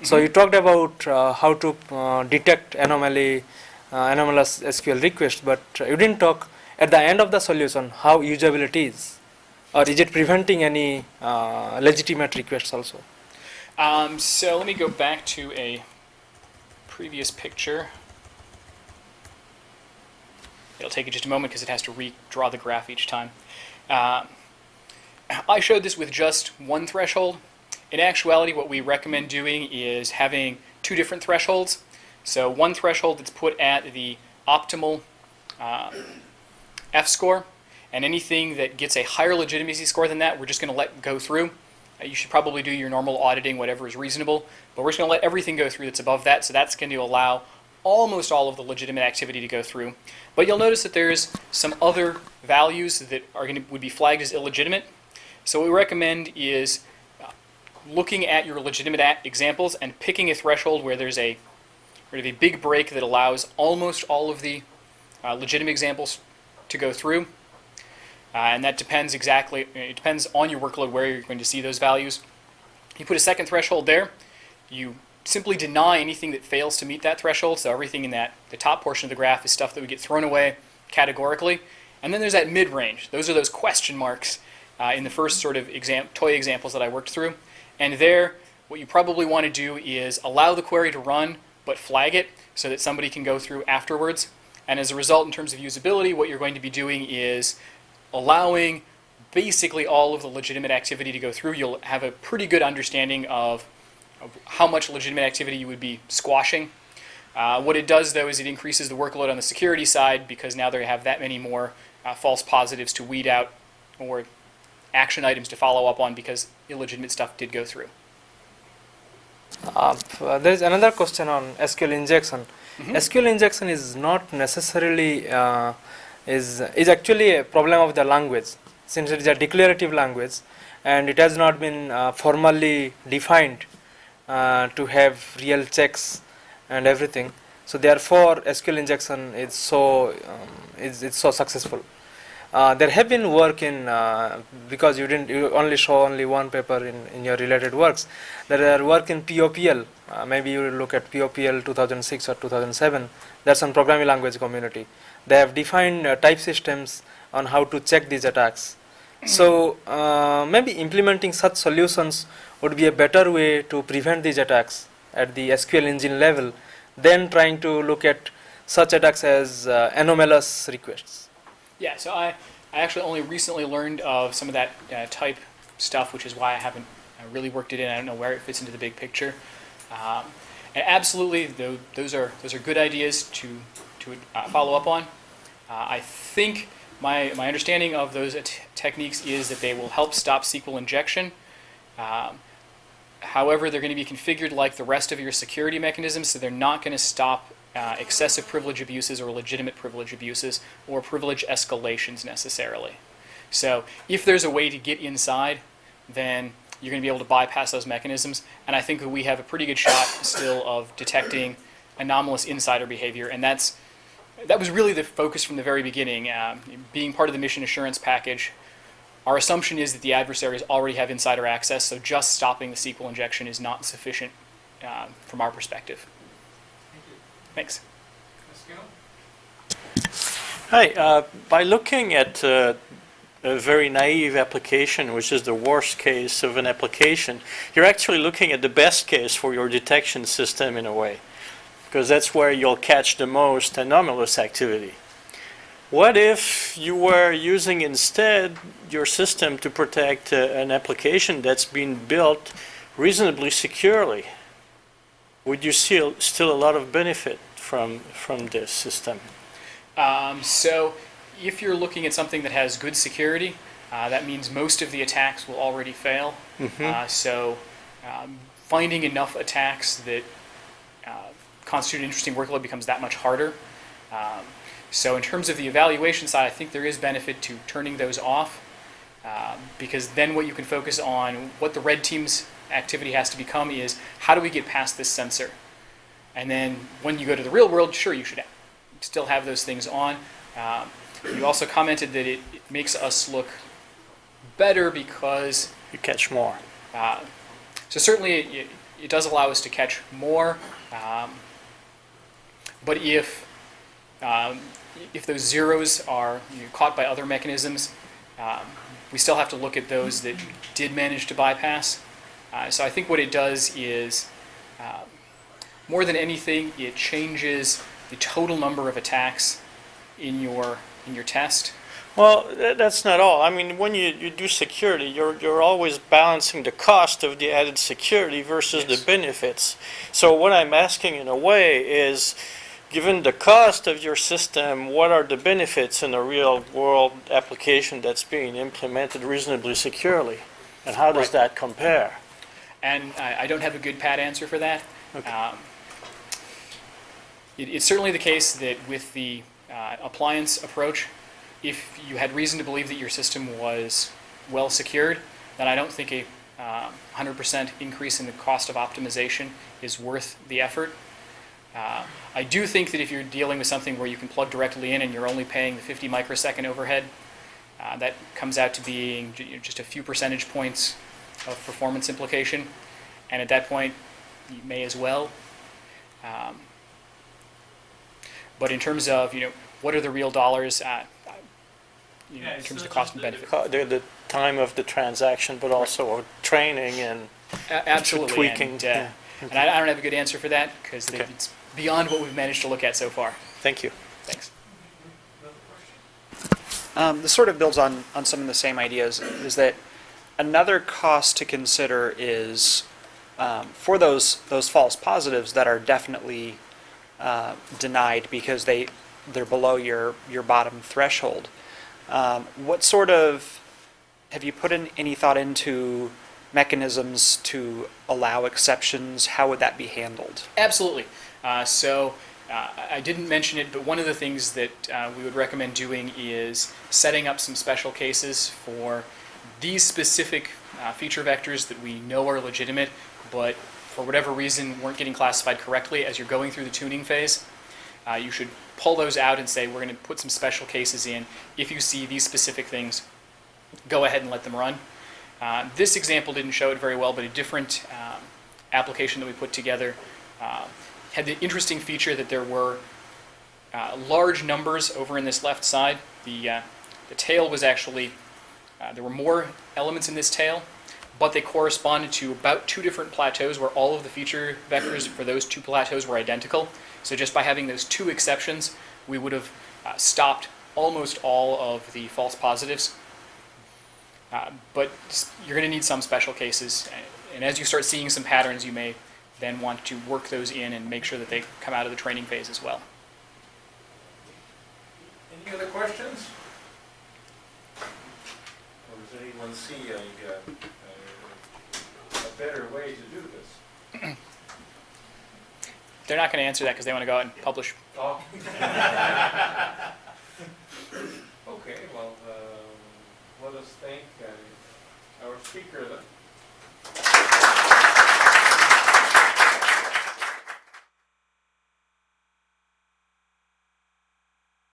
So you talked about how to detect anomalous SQL requests, but you didn't talk at the end of the solution how usable it is, or is it preventing any legitimate requests also? So let me go back to a previous picture. It'll take you just a moment because it has to redraw the graph each time. I showed this with just one threshold. In actuality, what we recommend doing is having two different thresholds. So one threshold that's put at the optimal F score, and anything that gets a higher legitimacy score than that, we're just going to let go through. You should probably do your normal auditing, whatever is reasonable, but we're just going to let everything go through that's above that, so that's going to allow almost all of the legitimate activity to go through. But you'll notice that there's some other values that would be flagged as illegitimate. So what we recommend is looking at your legitimate examples and picking a threshold where there's a big break that allows almost all of the legitimate examples to go through. And that depends it depends on your workload where you're going to see those values. You put a second threshold there. You simply deny anything that fails to meet that threshold. So everything in the top portion of the graph is stuff that would get thrown away categorically. And then there's that mid-range. Those are those question marks in the first sort of toy examples that I worked through. And there, what you probably want to do is allow the query to run, but flag it so that somebody can go through afterwards. And as a result, in terms of usability, what you're going to be doing is allowing basically all of the legitimate activity to go through. You'll have a pretty good understanding of how much legitimate activity you would be squashing. What it does, though, is it increases the workload on the security side because now they have that many more false positives to weed out or action items to follow up on because illegitimate stuff did go through. There is another question on SQL injection. SQL injection is not necessarily is actually a problem of the language, since it is a declarative language and it has not been formally defined to have real checks and everything. So therefore, SQL injection is so successful. There have been work in because you only show one paper in your related works. There are work in POPL. Maybe you look at POPL 2006 or 2007. There's some programming language community. They have defined type systems on how to check these attacks. So maybe implementing such solutions would be a better way to prevent these attacks at the SQL engine level than trying to look at such attacks as anomalous requests. Yeah, so I actually only recently learned of some of that type stuff, which is why I haven't really worked it in. I don't know where it fits into the big picture. And absolutely, those are good ideas to follow up on. I think my understanding of those techniques is that they will help stop SQL injection. However, they're going to be configured like the rest of your security mechanisms, so they're not going to stop excessive privilege abuses or legitimate privilege abuses or privilege escalations necessarily. So if there's a way to get inside, then you're going to be able to bypass those mechanisms. And I think that we have a pretty good shot still of detecting anomalous insider behavior. And that was really the focus from the very beginning. Being part of the mission assurance package, our assumption is that the adversaries already have insider access, so just stopping the SQL injection is not sufficient from our perspective. Thanks. Hi. By looking at a very naive application, which is the worst case of an application, you're actually looking at the best case for your detection system in a way, because that's where you'll catch the most anomalous activity. What if you were using instead your system to protect an application that's been built reasonably securely? Would you see still a lot of benefit from this system? So if you're looking at something that has good security, that means most of the attacks will already fail. So finding enough attacks that constitute an interesting workload becomes that much harder. So in terms of the evaluation side, I think there is benefit to turning those off, because then what you can focus on, what the red team's activity has to become is, how do we get past this sensor? And then when you go to the real world, sure, you should still have those things on. You also commented that it makes us look better because you catch more. So certainly it does allow us to catch more, but if those zeros are caught by other mechanisms, we still have to look at those that did manage to bypass. So I think what it does is, more than anything, it changes the total number of attacks in your test. Well, that's not all. I mean, when you do security, you're always balancing the cost of the added security versus Yes. the benefits. So what I'm asking in a way is, given the cost of your system, what are the benefits in a real world application that's being implemented reasonably securely? And how does Right. that compare? And I don't have a good pat answer for that. Okay. It's certainly the case that with the appliance approach, if you had reason to believe that your system was well secured, then I don't think a 100% increase in the cost of optimization is worth the effort. I do think that if you're dealing with something where you can plug directly in and you're only paying the 50 microsecond overhead, that comes out to being just a few percentage points of performance implication. And at that point, you may as well. But in terms of, what are the real dollars, in terms of the cost and benefit? The time of the transaction, but also training and Absolutely. tweaking. And, Yeah. and I don't have a good answer for that because Okay. it's beyond what we've managed to look at so far. Thank you. Thanks. This sort of builds on some of the same ideas, is that another cost to consider is for those false positives that are definitely denied because they're below your bottom threshold. What sort of, have you put in any thought into mechanisms to allow exceptions? How would that be handled? Absolutely. I didn't mention it, but one of the things that we would recommend doing is setting up some special cases for these specific feature vectors that we know are legitimate, but for whatever reason weren't getting classified correctly as you're going through the tuning phase. You should pull those out and say, we're going to put some special cases in. If you see these specific things, go ahead and let them run. This example didn't show it very well, but a different application that we put together had the interesting feature that there were large numbers over in this left side. The tail was actually, there were more elements in this tail, but they corresponded to about 2 different plateaus where all of the feature vectors for those 2 plateaus were identical. So just by having those 2 exceptions, we would have stopped almost all of the false positives. But you're going to need some special cases, and as you start seeing some patterns, you may then want to work those in and make sure that they come out of the training phase as well. Any other questions? Or does anyone see a better way to do this? They're not going to answer that because they want to go out and publish. Oh. Okay, well, let us thank our speaker